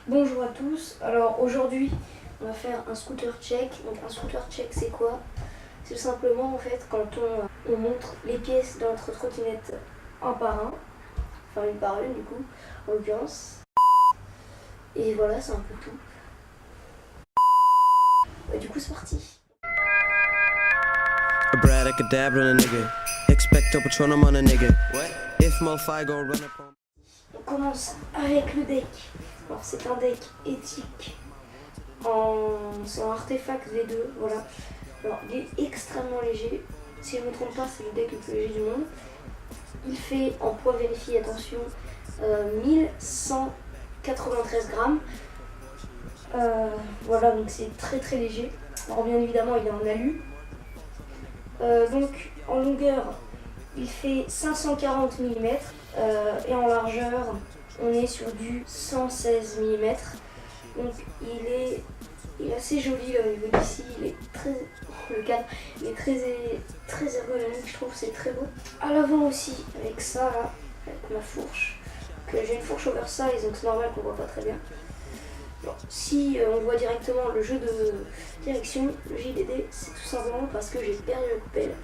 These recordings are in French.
Bonjour à tous, alors aujourd'hui on va faire un scooter check. Donc un scooter check c'est quoi? C'est simplement en fait quand on montre les pièces de notre trottinette un par un, enfin une par une du coup en l'occurrence. Et voilà, c'est un peu tout. Du coup c'est parti. On commence avec le deck. Alors c'est un deck éthique. C'est un artefact V2, voilà. Alors il est extrêmement léger. Si je ne me trompe pas, c'est le deck le plus léger du monde. Il fait, en poids vérifié, attention, 1193 grammes. Voilà, donc c'est très très léger. Alors bien évidemment, il est en alu. Donc en longueur, il fait 540 mm. Et en largeur, on est sur du 116 mm. Donc il est assez joli au niveau d'ici, le cadre il est très ergonomique, je trouve, c'est très beau. À l'avant aussi, avec ça là, avec ma fourche, que j'ai une fourche oversize donc c'est normal qu'on voit pas très bien. Bon, si on voit directement le jeu de direction, le JDD, c'est tout simplement parce que j'ai perdu la coupelle.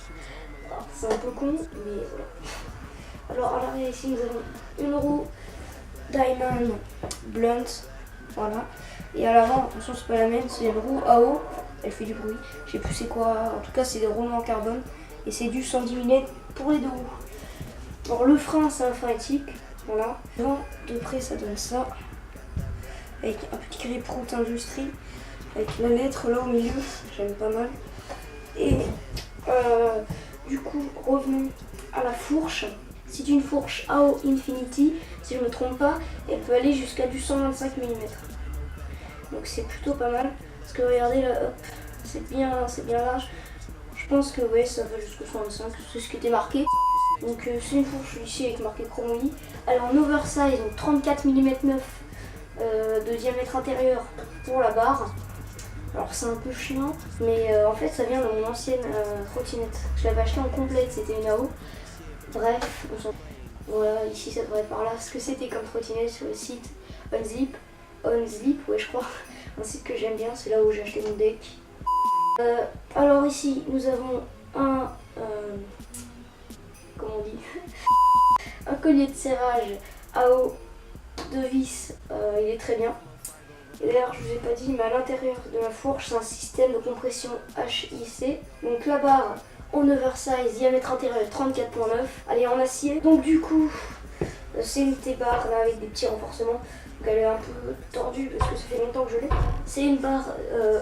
C'est un peu con, mais voilà. Alors à l'arrière ici nous avons une roue Diamond Blunt, voilà. Et à l'avant, attention, c'est pas la même, c'est une roue AO, elle fait du bruit, je sais plus c'est quoi, en tout cas c'est des roulements en carbone et c'est du 110 mm pour les deux roues. Alors le frein, c'est un frein éthique, voilà. Devant, de près, ça donne ça, avec un petit gripperot industrie, avec la lettre là au milieu, j'aime pas mal. Et du coup, revenons à la fourche. C'est une fourche AO Infinity, si je ne me trompe pas, elle peut aller jusqu'à du 125 mm. Donc c'est plutôt pas mal, parce que regardez là, hop, c'est bien large. Je pense que ouais, ça va jusqu'au 125, c'est ce qui était marqué. Donc c'est une fourche ici avec marqué Chromoly. Elle est en oversize, donc 34 mm 9 de diamètre intérieur pour la barre. Alors c'est un peu chiant, mais en fait ça vient de mon ancienne trottinette. Je l'avais acheté en complète, c'était une AO. Bref, voilà, ici ça devrait être par là. Ce que c'était comme trottinette sur le site Unzip, ouais je crois, un site que j'aime bien, c'est là où j'ai acheté mon deck. Alors ici nous avons un, comment on dit, un collier de serrage AO de vis, il est très bien. Et d'ailleurs je vous ai pas dit, mais à l'intérieur de la fourche c'est un système de compression HIC. Donc la barre en oversize, diamètre intérieur 34.9, elle est en acier. Donc du coup c'est une T-barre là avec des petits renforcements. Donc elle est un peu tordue parce que ça fait longtemps que je l'ai. C'est une barre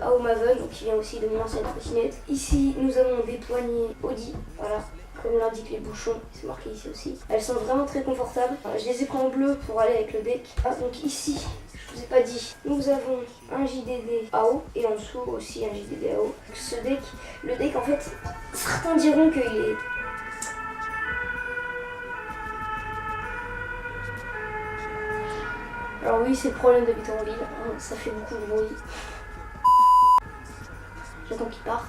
AO Maven, donc qui vient aussi de mon ancienne trottinette. Ici nous avons des poignées Audi, voilà, comme l'indiquent les bouchons, c'est marqué ici aussi. Elles sont vraiment très confortables. Je les ai pris en bleu pour aller avec le deck. Donc ici, je vous ai pas dit, nous avons un JDD AO et en dessous aussi un JDD AO. Ce deck, le deck en fait, certains diront qu'il est... Alors oui, c'est le problème d'habiter en ville, hein, ça fait beaucoup de bruit. J'attends qu'il parte.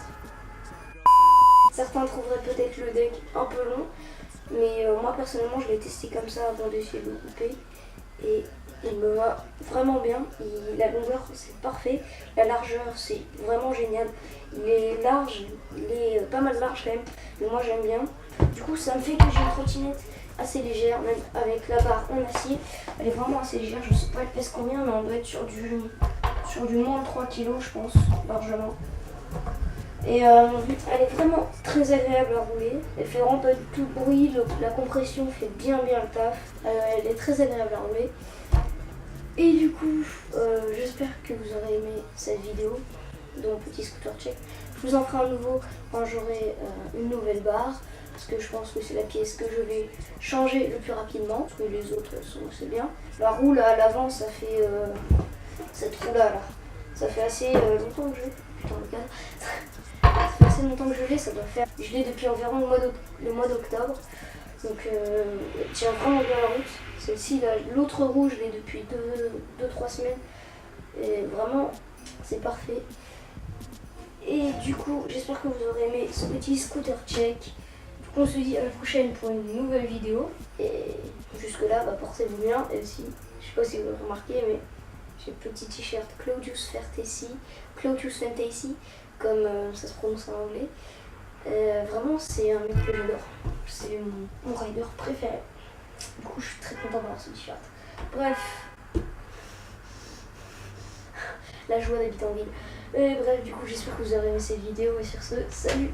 Certains trouveraient peut-être le deck un peu long, mais moi personnellement je l'ai testé comme ça avant d'essayer de le couper. Et il me va vraiment bien. La longueur c'est parfait, la largeur c'est vraiment génial. Il est large, il est pas mal large quand même, mais moi j'aime bien. Du coup ça me fait que j'ai une trottinette assez légère, même avec la barre en acier. Elle est vraiment assez légère, je sais pas elle pèse combien, mais on doit être sur du moins 3 kg je pense, largement. Et elle est vraiment très agréable à rouler, elle fait vraiment pas du tout de bruit, la compression fait bien le taf, elle est très agréable à rouler. Et du coup, j'espère que vous aurez aimé cette vidéo, donc petit scooter check. Je vous en ferai un nouveau quand j'aurai une nouvelle barre, parce que je pense que c'est la pièce que je vais changer le plus rapidement, parce que les autres sont assez bien. La roue là à l'avant, ça fait cette roue là, ça fait assez longtemps que je l'ai. Putain le cadre. Ça fait assez longtemps que je l'ai, ça doit faire. Je l'ai depuis environ le mois d'octobre. Donc elle tient vraiment bien la route. Celle-ci, l'autre roue, je l'ai depuis 2-3 semaines. Et vraiment, c'est parfait. Et du coup, j'espère que vous aurez aimé ce petit scooter check. On se dit à la prochaine pour une nouvelle vidéo. Et jusque là, portez-vous bien. Et aussi, je sais pas si vous avez remarqué, mais J'ai le petit t-shirt Claudius Fantasy, comme ça se prononce en anglais. Vraiment, c'est un mec que j'adore. C'est mon rider préféré. Du coup, je suis très content d'avoir ce t-shirt. Bref. La joie d'habiter en ville. Bref, du coup, j'espère que vous avez aimé cette vidéo. Et sur ce, salut!